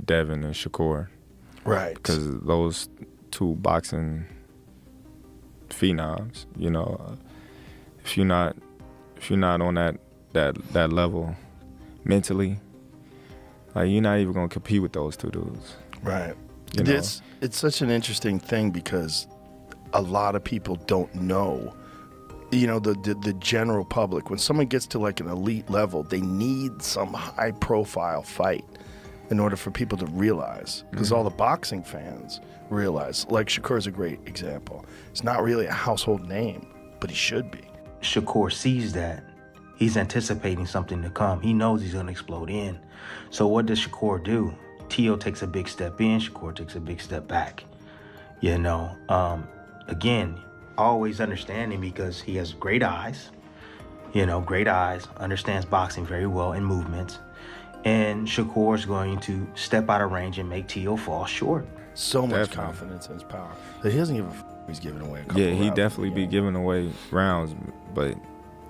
Devin and Shakur. Right. Because those two boxing phenoms, you know, if you're not on that level mentally, like you're not even gonna compete with those two dudes. Right. You know? It's such an interesting thing because a lot of people don't know. You know, the general public, when someone gets to like an elite level, they need some high profile fight in order for people to realize. Because all the boxing fans realize, like Shakur's a great example. He's not really a household name, but he should be. Shakur sees that. He's anticipating something to come. He knows he's going to explode in. So what does Shakur do? Teo takes a big step in, Shakur takes a big step back. You know, again, always understanding because he has great eyes, understands boxing very well and movements. And Shakur's going to step out of range and make Teo fall short. So much confidence in his power that he doesn't give a he's giving away a couple Yeah, he rounds definitely be giving away rounds, but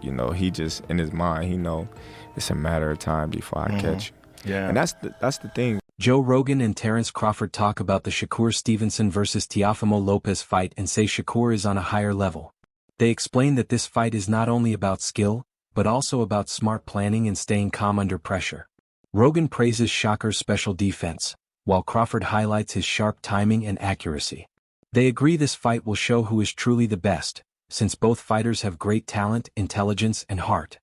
you know, he just in his mind, he know it's a matter of time before I catch you. Yeah. And that's the thing. Joe Rogan and Terrence Crawford talk about the Shakur Stevenson versus Teofimo Lopez fight and say Shakur is on a higher level. They explain that this fight is not only about skill, but also about smart planning and staying calm under pressure. Rogan praises Shakur's special defense, while Crawford highlights his sharp timing and accuracy. They agree this fight will show who is truly the best, since both fighters have great talent, intelligence, and heart.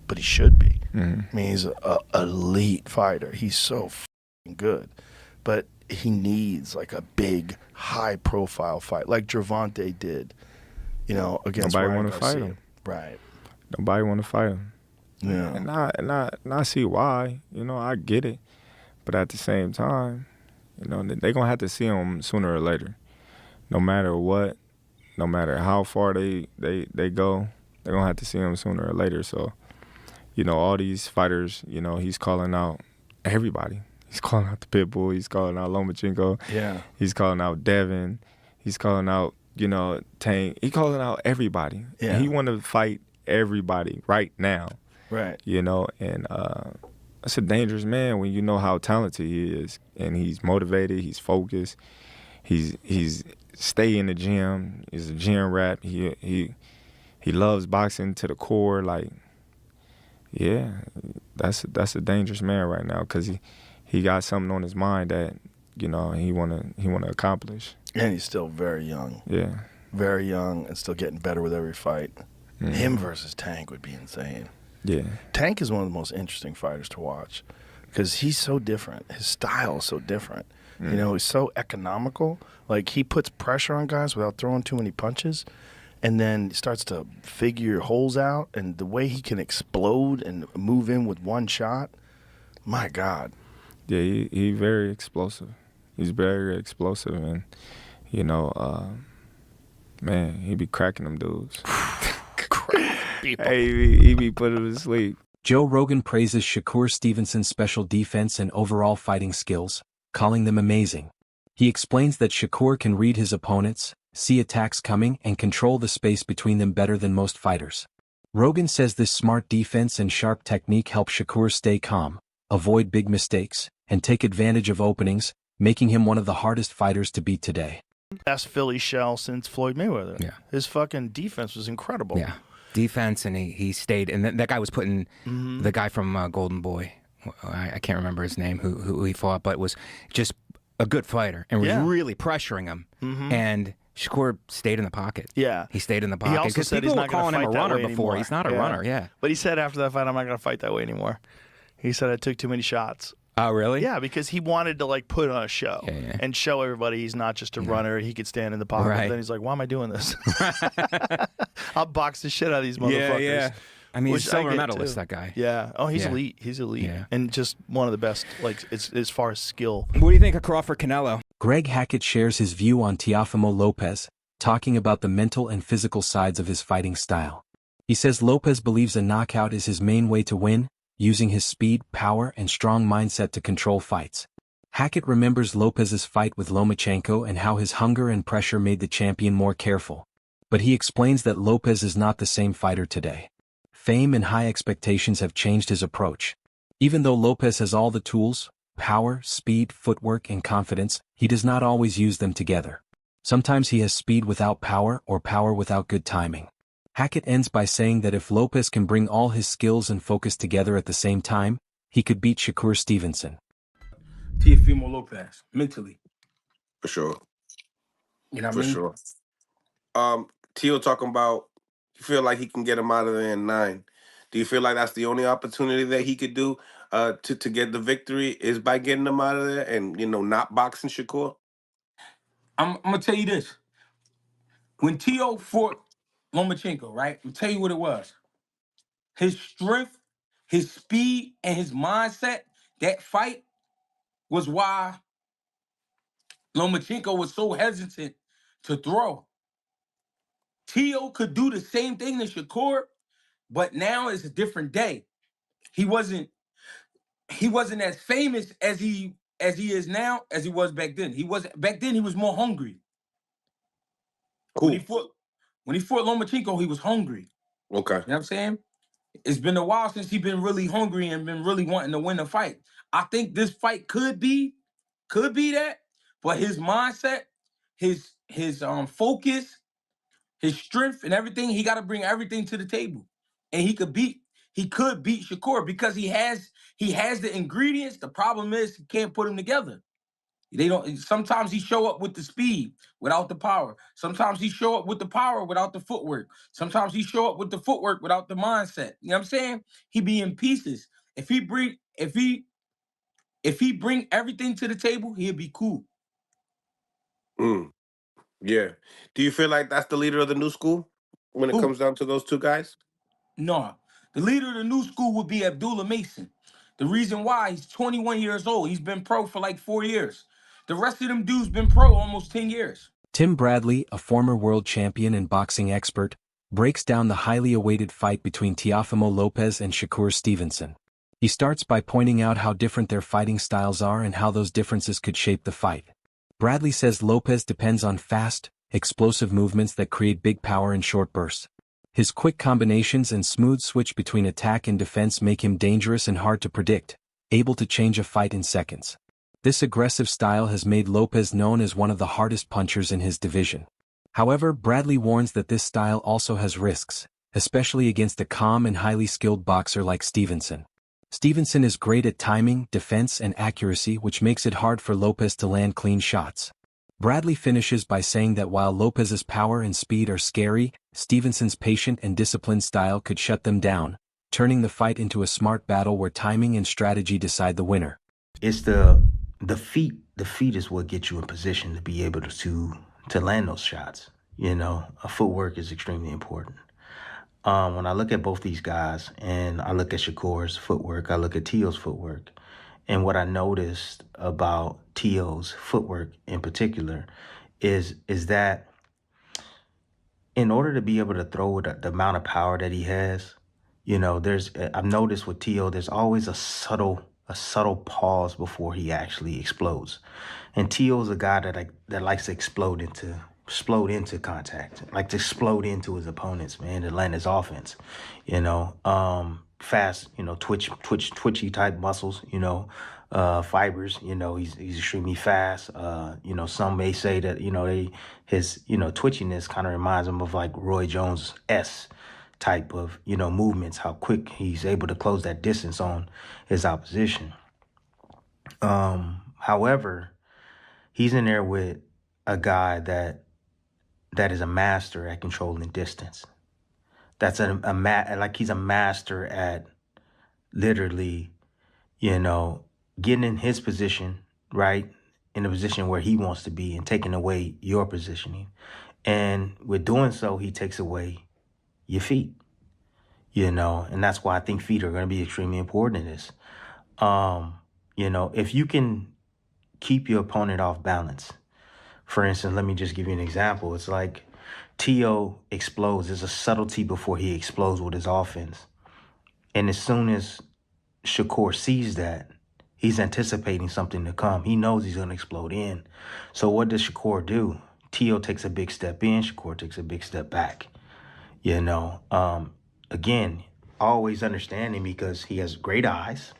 But he should be. I mean, he's an elite fighter. He's so good. But he needs like a big, high-profile fight, like Gervonta did, you know, against Nobody Ryan want to Garcia. fight him. Right. Nobody want to fight him. Yeah. And I see why. You know, I get it. But at the same time, you know, they're going to have to see him sooner or later. No matter what, no matter how far they go, they're going to have to see him sooner or later. So, you know, all these fighters, you know, he's calling out everybody. He's calling out the Pitbull. He's calling out Lomachenko. Yeah. He's calling out Devin. He's calling out, you know, Tank. He's calling out everybody. Yeah. And he want to fight everybody right now. Right. You know, and that's a dangerous man when you know how talented he is. And he's motivated. He's focused. He's stay in the gym. He's a gym rat. He loves boxing to the core. Like, yeah, that's a dangerous man right now because he got something on his mind that, you know, he wanna accomplish. And he's still very young. Yeah. Very young and still getting better with every fight. Him versus Tank would be insane. Yeah. Tank is one of the most interesting fighters to watch because he's so different. His style is so different. You know, he's so economical. Like, he puts pressure on guys without throwing too many punches and then starts to figure holes out. And the way he can explode and move in with one shot, my God. Yeah, he very explosive. He's very explosive. And, you know, man, he be cracking them dudes. Hey, he be putting them to sleep. Joe Rogan praises Shakur Stevenson's special defense and overall fighting skills, calling them amazing. He explains that Shakur can read his opponents, see attacks coming, and control the space between them better than most fighters. Rogan says this smart defense and sharp technique help Shakur stay calm, avoid big mistakes, and take advantage of openings, making him one of the hardest fighters to beat today. Best Philly shell since Floyd Mayweather. Yeah. His fucking defense was incredible. Yeah. Defense, and he stayed, and that guy was putting the guy from Golden Boy, I can't remember his name, who he fought, but was just a good fighter and was really pressuring him. And Shakur stayed in the pocket. Yeah. He stayed in the He pocket also because said people he's were not gonna calling him a fight that runner way before. anymore. He's not a runner, yeah. But he said after that fight, I'm not going to fight that way anymore. He said I took too many shots. Oh, really? Yeah, because he wanted to like put on a show and show everybody he's not just a runner. He could stand in the pocket. Right. Then he's like, why am I doing this? I'll box the shit out of these motherfuckers. Yeah. I mean, he's a silver get, medalist, too. that guy. Yeah. Oh, he's Yeah. elite. He's elite. Yeah. And just one of the best, like, as far as skill. What do you think of Crawford Canelo? Greg Hackett shares his view on Teofimo Lopez, talking about the mental and physical sides of his fighting style. He says Lopez believes a knockout is his main way to win, using his speed, power, and strong mindset to control fights. Hackett remembers Lopez's fight with Lomachenko and how his hunger and pressure made the champion more careful. But he explains that Lopez is not the same fighter today. Fame and high expectations have changed his approach. Even though Lopez has all the tools, Power, speed, footwork, and confidence, he does not always use them together. Sometimes he has speed without power or power without good timing. Hackett ends by saying that if Lopez can bring all his skills and focus together at the same time, he could beat Shakur Stevenson. Teofimo Lopez, mentally. For sure. You know what I For mean? sure. Tio talking about you feel like he can get him out of there in 9. Do you feel like that's the only opportunity that he could do to get the victory is by getting him out of there and not boxing Shakur? I'm gonna tell you this. When Tio fought Lomachenko, right? I'm tell you what it was. His strength, his speed, and his mindset, that fight was why Lomachenko was so hesitant to throw. Tio could do the same thing to Shakur, but now it's a different day. He wasn't as famous as he is now as he was back then. He was more hungry. Cool. When he fought Lomachenko, he was hungry. Okay. You know what I'm saying? It's been a while since he's been really hungry and been really wanting to win a fight. I think this fight could be that, but his mindset, his focus, his strength, and everything, he got to bring everything to the table, and he could beat Shakur because he has the ingredients. The problem is he can't put them together. They don't. Sometimes he show up with the speed without the power. Sometimes he show up with the power without the footwork. Sometimes he show up with the footwork without the mindset. You know what I'm saying? He be in pieces. If he bring everything to the table, he'll be cool. Yeah. Do you feel like that's the leader of the new school when it comes down to those two guys? No, the leader of the new school would be Abdullah Mason. The reason why, he's 21 years old. He's been pro for like 4 years. The rest of them dudes been pro almost 10 years. Tim Bradley, a former world champion and boxing expert, breaks down the highly awaited fight between Teofimo Lopez and Shakur Stevenson. He starts by pointing out how different their fighting styles are and how those differences could shape the fight. Bradley says Lopez depends on fast, explosive movements that create big power in short bursts. His quick combinations and smooth switch between attack and defense make him dangerous and hard to predict, able to change a fight in seconds. This aggressive style has made Lopez known as one of the hardest punchers in his division. However, Bradley warns that this style also has risks, especially against a calm and highly skilled boxer like Stevenson. Stevenson is great at timing, defense, and accuracy, which makes it hard for Lopez to land clean shots. Bradley finishes by saying that while Lopez's power and speed are scary, Stevenson's patient and disciplined style could shut them down, turning the fight into a smart battle where timing and strategy decide the winner. It's the feet. The feet is what gets you in position to be able to land those shots. Footwork is extremely important. When I look at both these guys, and I look at Shakur's footwork, I look at Tio's footwork, and what I noticed about Tio's footwork in particular is that in order to be able to throw with the amount of power that he has, I've noticed with Tio, there's always a subtle pause before he actually explodes. And Tio's a guy that likes to explode into contact, like to explode into his opponents, man, to land his offense. Fast, twitchy type muscles, fibers, he's extremely fast. Some may say that, his twitchiness kind of reminds him of like Roy Jones-esque type of, movements, how quick he's able to close that distance on his opposition. However, he's in there with a guy that is a master at controlling distance. That's like he's a master at literally, getting in his position, right, in a position where he wants to be and taking away your positioning. And with doing so, he takes away your feet, and that's why I think feet are going to be extremely important in this. If you can keep your opponent off balance, for instance, let me just give you an example. It's like Tio explodes. There's a subtlety before he explodes with his offense. And as soon as Shakur sees that, he's anticipating something to come. He knows he's going to explode in. So what does Shakur do? Tio takes a big step in. Shakur takes a big step back. Again, always understanding because he has great eyes.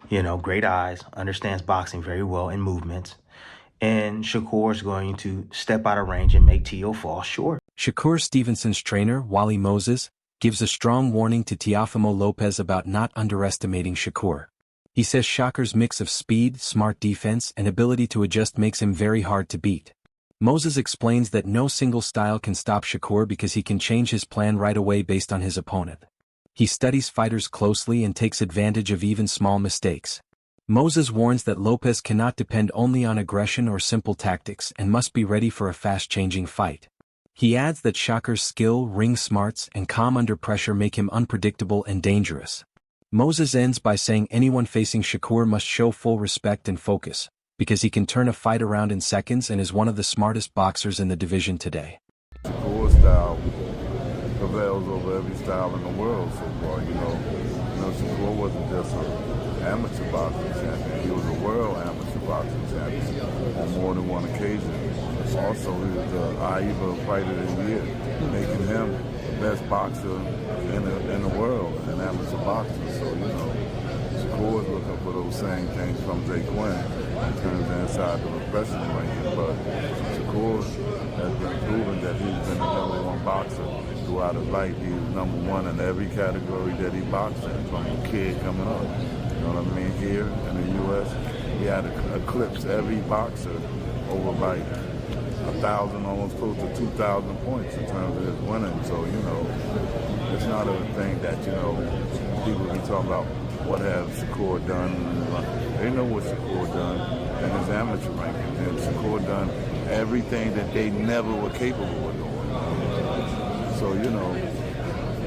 You know, great eyes, understands boxing very well and movements. And Shakur is going to step out of range and make Teo fall short. Shakur Stevenson's trainer, Wally Moses, gives a strong warning to Teofimo Lopez about not underestimating Shakur. He says Shakur's mix of speed, smart defense, and ability to adjust makes him very hard to beat. Moses explains that no single style can stop Shakur because he can change his plan right away based on his opponent. He studies fighters closely and takes advantage of even small mistakes. Moses warns that Lopez cannot depend only on aggression or simple tactics and must be ready for a fast-changing fight. He adds that Shakur's skill, ring smarts, and calm under pressure make him unpredictable and dangerous. Moses ends by saying anyone facing Shakur must show full respect and focus, because he can turn a fight around in seconds and is one of the smartest boxers in the division today. Shakur style prevails over every style in the world so far, Shakur wasn't just an amateur boxing champion, he was a world amateur boxing champion on more than one occasion. Also, he was the AIBA Fighter of the Year, making him the best boxer in the world in amateur boxing. So, Shakur is looking for those same things from Jay Quinn in terms of inside the professional ranking, but Shakur has been proven that he's been the #1 boxer throughout his life. He was #1 in every category that he boxed in, from a kid coming up. You know what I mean? Here in the U.S., he had eclipsed every boxer over like 1,000, almost close to 2,000 points in terms of his winning. So, it's not a thing that, people be talking about what has Shakur done. They know what Shakur done in his amateur rankings. And Shakur done everything that they never were capable of doing. So,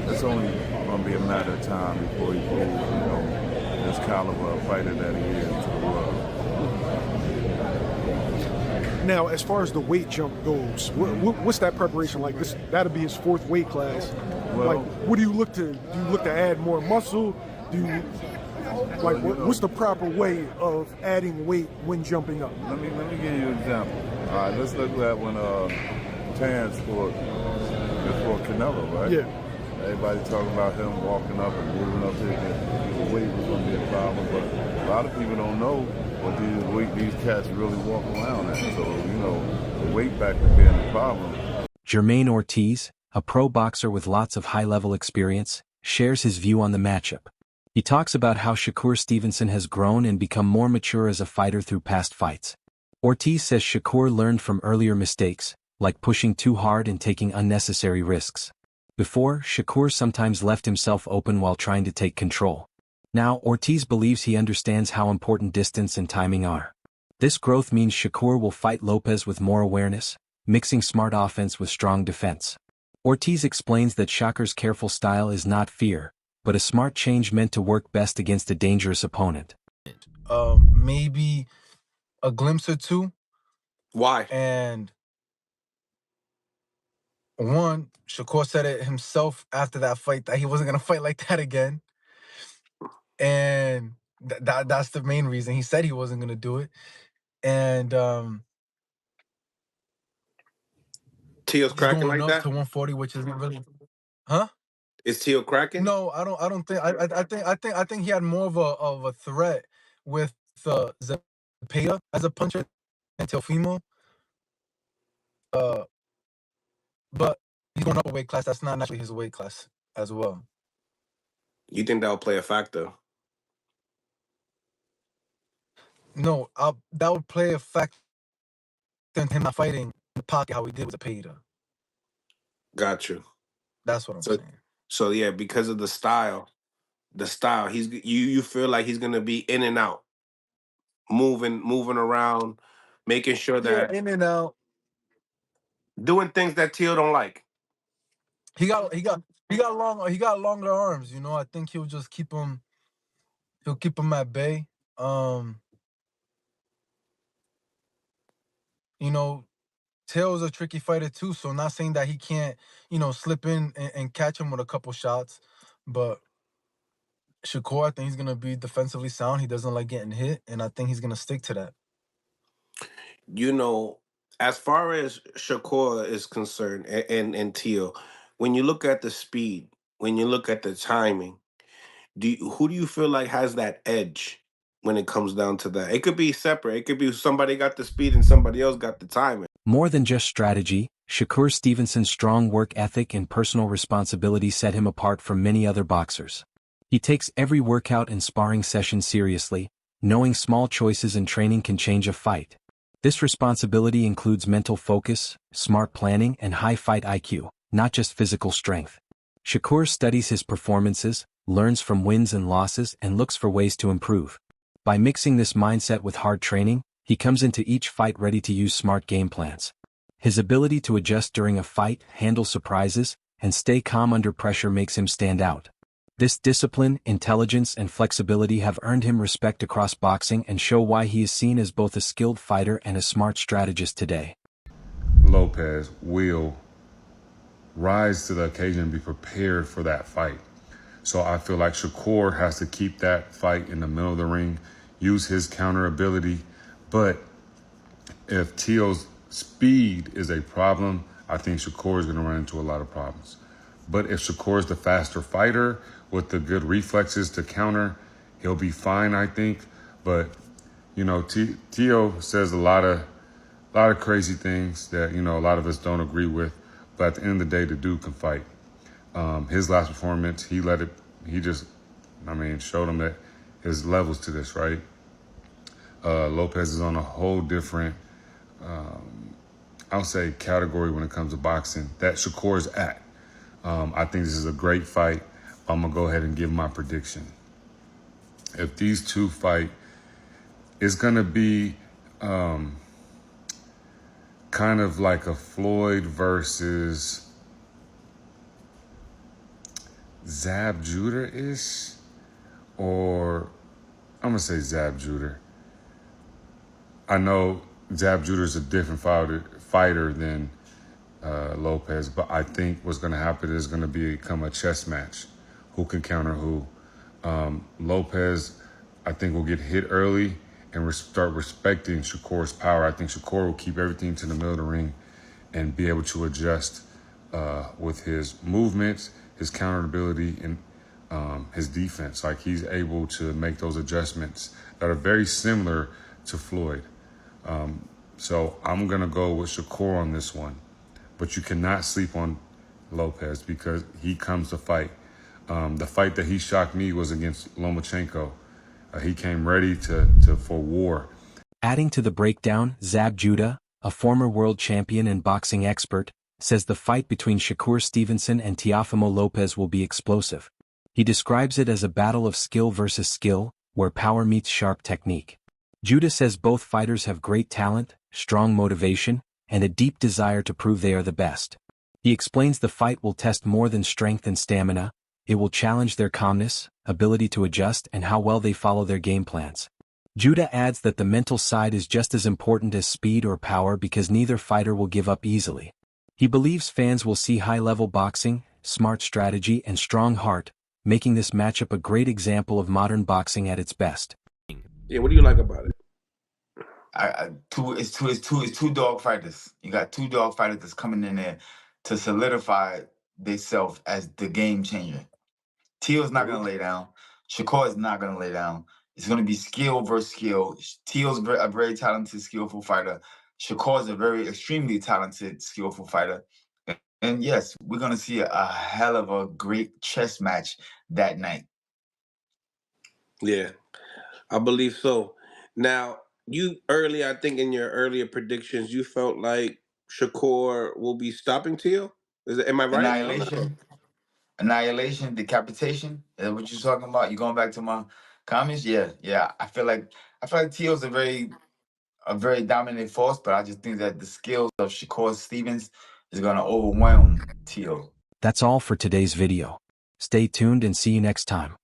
it's only going to be a matter of time before he proves, this caliber of fighter that he is to the world. Now, as far as the weight jump goes, what's that preparation like? That'll be his 4th weight class. Well, what do you look to? Do you look to add more muscle? What's the proper way of adding weight when jumping up? Let me give you an example. All right, let's look at when Terrence fought Canelo, right? Yeah. Everybody talking about him walking up and moving up there. The weight was going to be a problem, but a lot of people don't know what these cats really walk around at. So, the weight factor being the problem. Jermaine Ortiz, a pro boxer with lots of high-level experience, shares his view on the matchup. He talks about how Shakur Stevenson has grown and become more mature as a fighter through past fights. Ortiz says Shakur learned from earlier mistakes, like pushing too hard and taking unnecessary risks. Before, Shakur sometimes left himself open while trying to take control. Now, Ortiz believes he understands how important distance and timing are. This growth means Shakur will fight Lopez with more awareness, mixing smart offense with strong defense. Ortiz explains that Shakur's careful style is not fear, but a smart change meant to work best against a dangerous opponent. Maybe a glimpse or two. Why? And one, Shakur said it himself after that fight that he wasn't going to fight like that again. And that's the main reason. He said he wasn't going to do it. And Teo's cracking going like up that? to 140, which isn't really, huh? Is Teo cracking? No, I don't think. I think he had more of a threat with Zepeda as a puncher and Teofimo. But he's going up a weight class. That's not naturally his weight class as well. You think that'll play a factor? No, that would play a factor in him not fighting in the pocket how he did with Zepeda. Got you. That's what I'm saying. So yeah, because of the style, you feel like he's gonna be in and out, moving around, making sure that in and out. doing things that Teo don't like. He got longer arms. I think he'll just keep him. He'll keep him at bay. Teo's a tricky fighter too, so not saying that he can't, slip in and catch him with a couple shots, but Shakur, I think he's gonna be defensively sound. He doesn't like getting hit, and I think he's gonna stick to that. As far as Shakur is concerned, and Teo, when you look at the speed, when you look at the timing, who do you feel like has that edge when it comes down to that. It could be separate. It could be somebody got the speed and somebody else got the timing. More than just strategy, Shakur Stevenson's strong work ethic and personal responsibility set him apart from many other boxers. He takes every workout and sparring session seriously, knowing small choices in training can change a fight. This responsibility includes mental focus, smart planning, and high fight IQ, not just physical strength. Shakur studies his performances, learns from wins and losses, and looks for ways to improve. By mixing this mindset with hard training, he comes into each fight ready to use smart game plans. His ability to adjust during a fight, handle surprises, and stay calm under pressure makes him stand out. This discipline, intelligence, and flexibility have earned him respect across boxing and show why he is seen as both a skilled fighter and a smart strategist today. Lopez will rise to the occasion and be prepared for that fight. So I feel like Shakur has to keep that fight in the middle of the ring, use his counter ability. But if Teo's speed is a problem, I think Shakur is going to run into a lot of problems. But if Shakur is the faster fighter with the good reflexes to counter, he'll be fine, I think. But, you know, Teo says a lot of crazy things that, you know, a lot of us don't agree with. But at the end of the day, the dude can fight. His last performance, he showed him that his levels to this, right? Lopez is on a whole different, I'll say, category when it comes to boxing that Shakur's at. I think this is a great fight. I'm going to go ahead and give my prediction. If these two fight, it's going to be kind of like a Floyd versus Zab Judah-ish, or I'm going to say Zab Judah. I know Zab Judah is a different fighter than Lopez, but I think what's going to happen is going to become a chess match. Who can counter who? Lopez, I think, will get hit early and start respecting Shakur's power. I think Shakur will keep everything to the middle of the ring and be able to adjust with his movements, his counter ability, and his defense. Like, he's able to make those adjustments that are very similar to Floyd. So I'm going to go with Shakur on this one. But you cannot sleep on Lopez because he comes to fight. The fight that he shocked me was against Lomachenko. He came ready for war. Adding to the breakdown, Zab Judah, a former world champion and boxing expert, says the fight between Shakur Stevenson and Teofimo Lopez will be explosive. He describes it as a battle of skill versus skill, where power meets sharp technique. Judah says both fighters have great talent, strong motivation, and a deep desire to prove they are the best. He explains the fight will test more than strength and stamina. It will challenge their calmness, ability to adjust, and how well they follow their game plans. Judah adds that the mental side is just as important as speed or power because neither fighter will give up easily. He believes fans will see high-level boxing, smart strategy, and strong heart, making this matchup a great example of modern boxing at its best. Yeah, what do you like about it? It's two dog fighters. You got two dog fighters that's coming in there to solidify themselves as the game changer. Teo's not gonna lay down. Shakur is not gonna lay down. It's gonna be skill versus skill. Teo's a very talented, skillful fighter. Shakur is a very extremely talented, skillful fighter. And yes, we're gonna see a hell of a great chess match that night. Yeah, I believe so. Now, I think in your earlier predictions, you felt like Shakur will be stopping Teo. Am I right? Annihilation, decapitation. Is that what you're talking about? You going back to my comments? Yeah. I feel like Teo's a very dominant force, but I just think that the skills of Shakur Stevens is gonna overwhelm Teo. That's all for today's video. Stay tuned and see you next time.